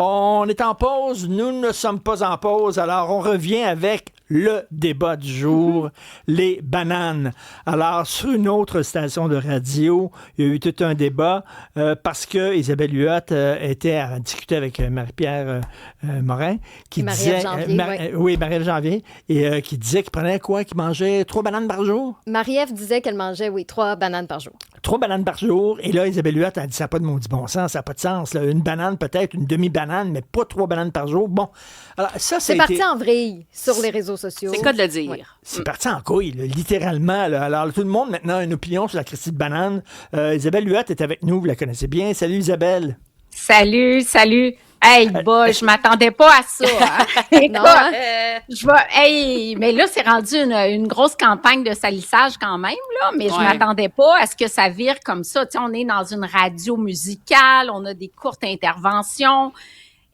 On est en pause, nous ne sommes pas en pause, alors on revient avec le débat du jour, les bananes. Alors, sur une autre station de radio, il y a eu tout un débat parce que Isabelle Huot était à discuter avec Marie-Pierre Morin, qui disait... Janvier, oui, Marie-Ève Janvier, et qui disait qu'il prenait quoi? Qu'il mangeait 3 bananes par jour? Marie-Ève disait qu'elle mangeait, 3 bananes par jour. 3 bananes par jour. Et là, Isabelle Huot a dit, ça n'a pas de maudit bon sens, ça n'a pas de sens. Là. Une banane peut-être, une demi-banane, mais pas 3 bananes par jour. Bon, alors ça, c'est parti en vrille sur les réseaux sociaux. C'est quoi de le dire? Ouais. C'est parti en couille, là, littéralement. Là. Alors, tout le monde maintenant a une opinion sur la Christie de banane. Isabelle Huot est avec nous, vous la connaissez bien. Salut Isabelle. Salut. Hey, je m'attendais pas à ça. Hein? Non, hein? Mais là, c'est rendu une grosse campagne de salissage quand même, là, mais je m'attendais pas à ce que ça vire comme ça. Tu sais, on est dans une radio musicale, on a des courtes interventions.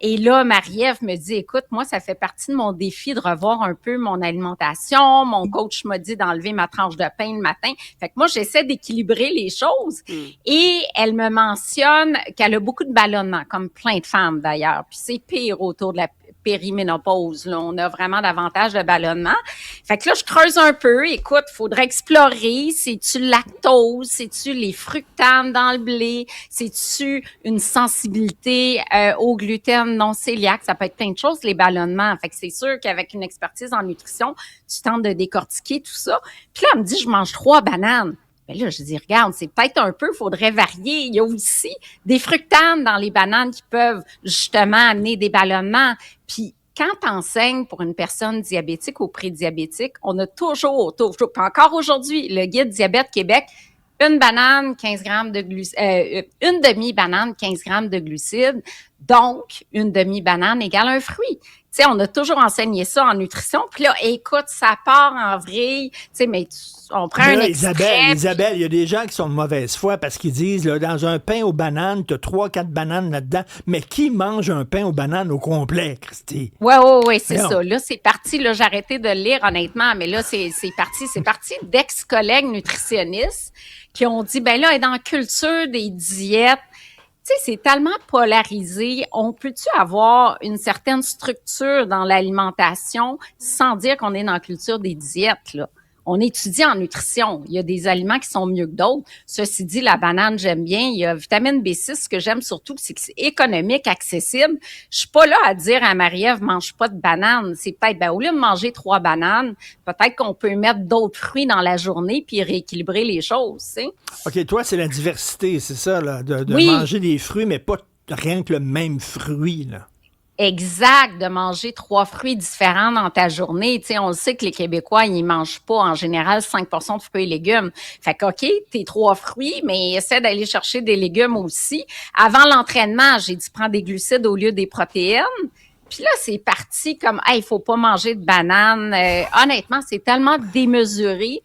Et là, Marie-Ève me dit, écoute, moi, ça fait partie de mon défi de revoir un peu mon alimentation. Mon coach m'a dit d'enlever ma tranche de pain le matin. Fait que moi, j'essaie d'équilibrer les choses. Et elle me mentionne qu'elle a beaucoup de ballonnements, comme plein de femmes d'ailleurs. Puis c'est pire autour de la périménopause. Là. On a vraiment davantage de ballonnements. Fait que là, je creuse un peu. Écoute, faudrait explorer. C'est-tu le lactose? C'est-tu les fructanes dans le blé? C'est-tu une sensibilité au gluten non cœliaque? Ça peut être plein de choses, les ballonnements. Fait que c'est sûr qu'avec une expertise en nutrition, tu tentes de décortiquer tout ça. Puis là, elle me dit, je mange 3 bananes. Ben là, je dis, regarde, c'est peut-être un peu, faudrait varier. Il y a aussi des fructanes dans les bananes qui peuvent justement amener des ballonnements. Puis, quand t'enseignes pour une personne diabétique ou prédiabétique, on a toujours, encore aujourd'hui, le guide Diabète Québec, une banane, 15 grammes de glucides, une demi-banane, 15 grammes de glucides. Donc, une demi-banane égale un fruit. Tu sais, on a toujours enseigné ça en nutrition. Puis là, écoute, ça part en vrille. Tu sais, mais on prend un extrait. Isabelle, il y a des gens qui sont de mauvaise foi parce qu'ils disent, là, dans un pain aux bananes, tu as 3-4 bananes là-dedans. Mais qui mange un pain aux bananes au complet, Christy? Oui, c'est ça. Là, c'est parti. Là, j'ai arrêté de le lire, honnêtement. Mais là, c'est parti. C'est parti d'ex-collègues nutritionnistes qui ont dit, ben là, dans la culture des diètes, tu sais, c'est tellement polarisé. On peut-tu avoir une certaine structure dans l'alimentation sans dire qu'on est dans la culture des diètes, là? On étudie en nutrition. Il y a des aliments qui sont mieux que d'autres. Ceci dit, la banane, j'aime bien. Il y a vitamine B6. Ce que j'aime surtout, c'est que c'est économique, accessible. Je suis pas là à dire à Marie-Ève, mange pas de banane. C'est peut-être, au lieu de manger 3 bananes, peut-être qu'on peut mettre d'autres fruits dans la journée puis rééquilibrer les choses, tu sais. OK, toi, c'est la diversité, c'est ça, là, de manger des fruits, mais pas rien que le même fruit, là. Exact, de manger 3 fruits différents dans ta journée. Tu sais, on le sait que les Québécois, ils mangent pas en général 5% de fruits et légumes. Fait que, OK, tes 3 fruits, mais essaie d'aller chercher des légumes aussi. Avant l'entraînement, j'ai dit prends des glucides au lieu des protéines. Puis là, c'est parti comme, il faut pas manger de bananes. Honnêtement, c'est tellement démesuré.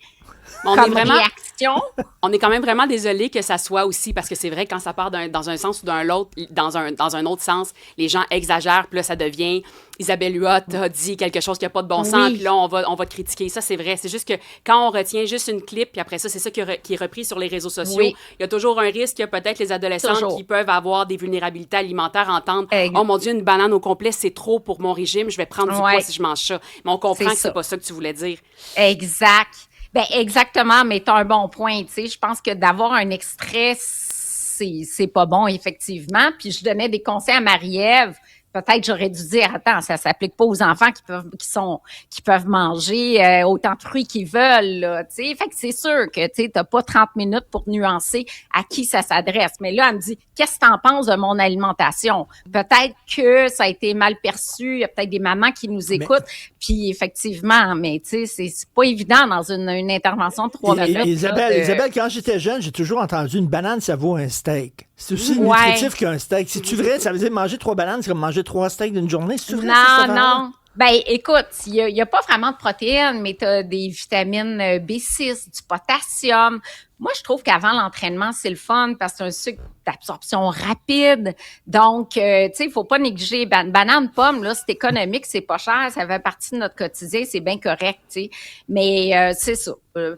Comme réaction. On est quand même vraiment désolé que ça soit aussi, parce que c'est vrai, quand ça part dans un sens ou dans un autre sens, les gens exagèrent, puis là, ça devient Isabelle Huot a dit quelque chose qui n'a pas de bon sens, puis là, on va critiquer. Ça, c'est vrai. C'est juste que quand on retient juste une clip, puis après ça, c'est ça qui est repris sur les réseaux sociaux, il y a toujours un risque que peut-être les adolescents qui peuvent avoir des vulnérabilités alimentaires entendent « Oh mon Dieu, une banane au complet, c'est trop pour mon régime, je vais prendre du poids si je mange ça. » Mais on comprend que c'est pas ça que tu voulais dire. Exact. Ben exactement, mais t'as un bon point, tu sais. Je pense que d'avoir un extrait, c'est pas bon, effectivement. Puis je donnais des conseils à Marie-Ève. Peut-être j'aurais dû dire, attends, ça s'applique pas aux enfants qui peuvent manger autant de fruits qu'ils veulent, là, tu sais. Fait que c'est sûr que, tu sais, t'as pas 30 minutes pour nuancer à qui ça s'adresse. Mais là, elle me dit, qu'est-ce que t'en penses de mon alimentation? Peut-être que ça a été mal perçu. Il y a peut-être des mamans qui nous écoutent. Puis effectivement, mais tu sais, c'est pas évident dans une intervention de 3 minutes. Isabelle, quand j'étais jeune, j'ai toujours entendu une banane, ça vaut un steak. C'est aussi nutritif qu'un steak. C'est-tu vrai? Ça veut dire manger 3 bananes, c'est comme manger 3 steaks d'une journée? C'est vrai? Non. Ben, écoute, il y a pas vraiment de protéines, mais tu as des vitamines B6, du potassium, Moi, je trouve qu'avant l'entraînement, c'est le fun parce que c'est un sucre d'absorption rapide. Donc, tu sais, il faut pas négliger. Banane, pomme, là, c'est économique, c'est pas cher, ça fait partie de notre quotidien, c'est bien correct, tu sais. Mais c'est ça.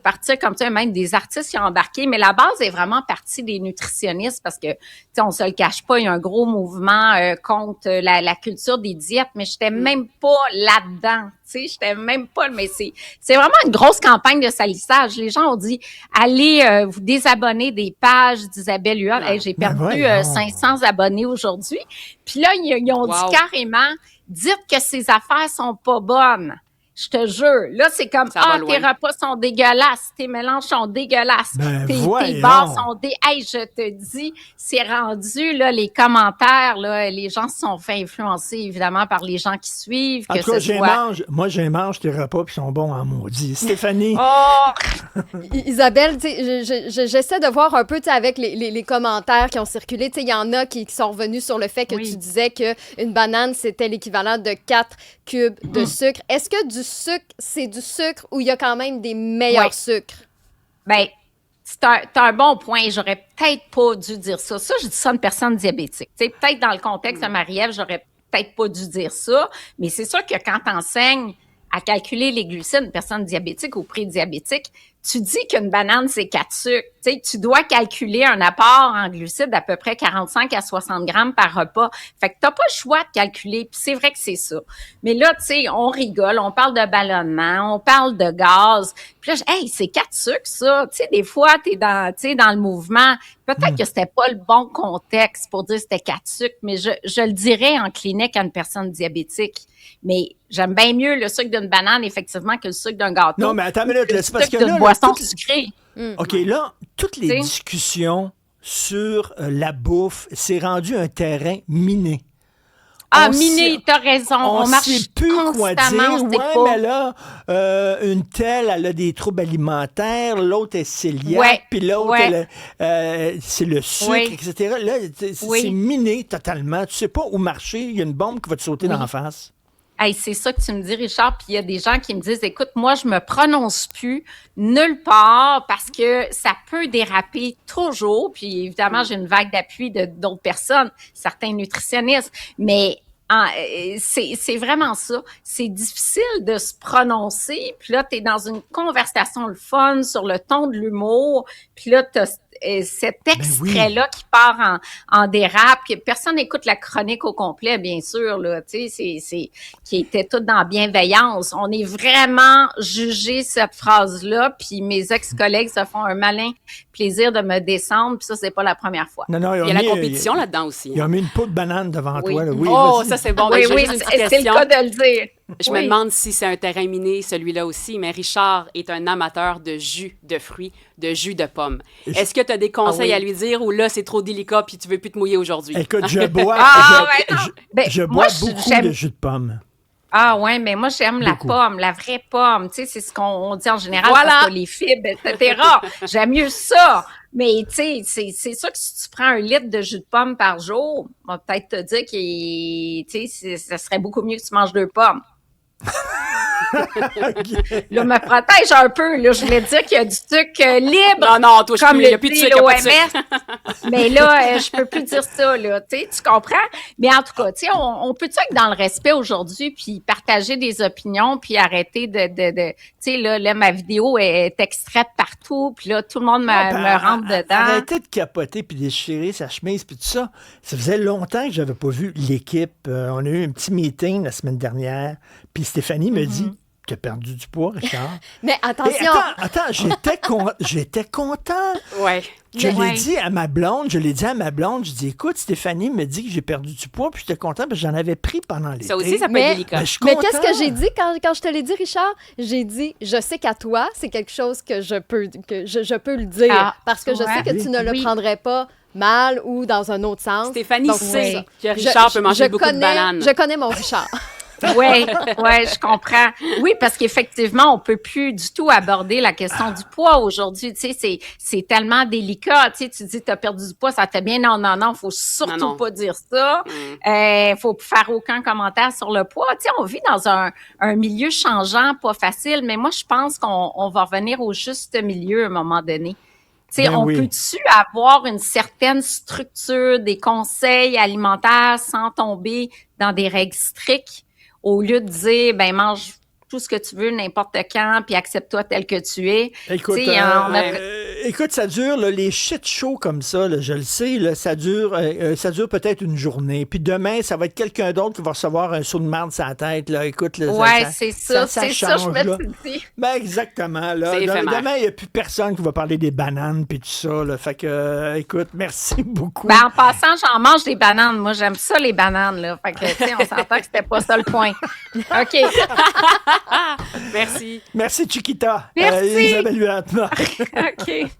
Partir comme ça, même des artistes qui ont embarqué. Mais la base est vraiment partie des nutritionnistes parce que, tu sais, on se le cache pas, il y a un gros mouvement contre la culture des diètes, mais j'étais même pas là-dedans. Tu sais, j'étais même pas, mais c'est vraiment une grosse campagne de salissage. Les gens ont dit, allez vous désabonner des pages d'Isabelle Huot. Hey, j'ai perdu 500 abonnés aujourd'hui. Puis là, ils ont dit carrément, dites que ces affaires sont pas bonnes. Je te jure. Là, c'est comme, tes repas sont dégueulasses, tes mélanges sont dégueulasses, tes bars sont Hey, je te dis, c'est rendu, là, les commentaires, là, les gens se sont fait influencer, évidemment, par les gens qui suivent. En tout cas, moi, je mange tes repas, puis ils sont bons en maudit. Stéphanie? Isabelle, tu sais, j'essaie de voir un peu, tu sais, avec les commentaires qui ont circulé. Tu sais, il y en a qui sont revenus sur le fait que tu disais qu'une banane, c'était l'équivalent de 4 cubes de sucre. Est-ce que du sucre, c'est du sucre ou il y a quand même des meilleurs sucres? Bien, t'as un bon point. J'aurais peut-être pas dû dire ça. Ça, je dis ça à une personne diabétique. Tu sais, peut-être dans le contexte de Marie-Ève, j'aurais peut-être pas dû dire ça. Mais c'est sûr que quand t'enseignes à calculer les glucides, une personne diabétique ou prédiabétique, tu dis qu'une banane, c'est 4 sucres. Tu sais, tu dois calculer un apport en glucides d'à peu près 45 à 60 grammes par repas. Fait que t'as pas le choix de calculer, puis c'est vrai que c'est ça. Mais là, tu sais, on rigole, on parle de ballonnement, on parle de gaz. Puis là, c'est 4 sucres, ça. Tu sais, des fois, t'es dans le mouvement. Peut-être que c'était pas le bon contexte pour dire que c'était 4 sucres, mais je le dirais en clinique à une personne diabétique. Mais j'aime bien mieux le sucre d'une banane, effectivement, que le sucre d'un gâteau. Non, mais attends une minute, c'est parce que là, boisson sucrée. OK, là, toutes les discussions sur la bouffe, c'est rendu un terrain miné. Miné, t'as raison. On marche sait plus quoi dire. Mais là, une telle, elle a des troubles alimentaires, l'autre est cœliaque, puis l'autre, c'est le sucre, etc. Là, c'est miné totalement. Tu sais pas où marcher. Il y a une bombe qui va te sauter dans la face. Hey, c'est ça que tu me dis, Richard. Puis il y a des gens qui me disent, écoute, moi, je me prononce plus nulle part parce que ça peut déraper toujours. Puis évidemment, j'ai une vague d'appui d'autres personnes, certains nutritionnistes. Mais c'est vraiment ça. C'est difficile de se prononcer. Puis là, tu es dans une conversation le fun sur le ton de l'humour. Puis là, tu as cet extrait-là qui part en dérape, que personne n'écoute la chronique au complet, bien sûr, là, tu sais, qui était tout dans bienveillance. On est vraiment jugé cette phrase-là, puis mes ex-collègues se font un malin plaisir de me descendre, puis ça, c'est pas la première fois. Non, il y a la compétition là-dedans aussi. Ils ont mis une peau de banane devant toi. Là. Oui, ça, c'est bon. Oui, c'est le cas de le dire. Je me demande si c'est un terrain miné, celui-là aussi, mais Richard est un amateur de jus de fruits, de jus de pommes. Est-ce que tu as des conseils à lui dire ou là, c'est trop délicat puis tu veux plus te mouiller aujourd'hui? Écoute, je bois, je bois beaucoup de jus de pommes. Ah ouais, mais moi, j'aime la pomme, la vraie pomme. Tu sais, c'est ce qu'on dit en général parce que les fibres, etc. J'aime mieux ça. Mais tu sais, c'est sûr que si tu prends 1 litre de jus de pomme par jour, on va peut-être te dire que ça serait beaucoup mieux que tu manges 2 pommes. Là, me protège un peu. Là, je voulais dire qu'il y a du sucre libre. Non, toi, comme il n'y a plus de sucre, l'OMS. Mais là, je peux plus dire ça, là. Tu comprends? Mais en tout cas, tu sais, on peut-tu être dans le respect aujourd'hui, puis partager des opinions, puis arrêter de tu sais, là, ma vidéo est extraite partout, puis là, tout le monde me rentre dedans. Arrêtez de capoter, puis déchirer sa chemise, puis tout ça. Ça faisait longtemps que j'avais pas vu l'équipe. On a eu un petit meeting la semaine dernière, puis Stéphanie me dit, tu as perdu du poids, Richard. Mais attention! Attends, j'étais content. Ouais. Je l'ai dit à ma blonde, je dis, écoute, Stéphanie me dit que j'ai perdu du poids, puis j'étais content parce que j'en avais pris pendant l'été. Ça aussi, ça peut être délicat. Mais qu'est-ce que j'ai dit quand je te l'ai dit, Richard? J'ai dit, je sais qu'à toi, c'est quelque chose que je peux le dire, parce que je sais que tu ne le prendrais pas mal ou dans un autre sens. Stéphanie sait que Richard peut manger beaucoup de bananes. Je connais mon Richard. Oui, je comprends. Oui, parce qu'effectivement, on peut plus du tout aborder la question du poids aujourd'hui. Tu sais, c'est tellement délicat. Tu sais, tu dis, t'as perdu du poids, ça t'a bien. Non, faut surtout pas dire ça. Faut faire aucun commentaire sur le poids. Tu sais, on vit dans un milieu changeant, pas facile, mais moi, je pense qu'on va revenir au juste milieu à un moment donné. On peut-tu avoir une certaine structure, des conseils alimentaires sans tomber dans des règles strictes au lieu de dire, mange tout ce que tu veux n'importe quand, puis accepte-toi tel que tu es. Écoute, ça dure, là, les shit shows comme ça, là, je le sais, là, ça dure peut-être une journée. Puis demain, ça va être quelqu'un d'autre qui va recevoir un seau de marde sur la tête. Là. Écoute, là, c'est ça, je me suis dit. Exactement. Là. Demain, il n'y a plus personne qui va parler des bananes puis tout ça. Là. Fait que, écoute, merci beaucoup. En passant, j'en mange des bananes. Moi, j'aime ça, les bananes. Là. Fait que, on s'entend que c'était pas ça le point. OK. Merci. Merci, Chiquita. Merci. Isabelle Huot. OK.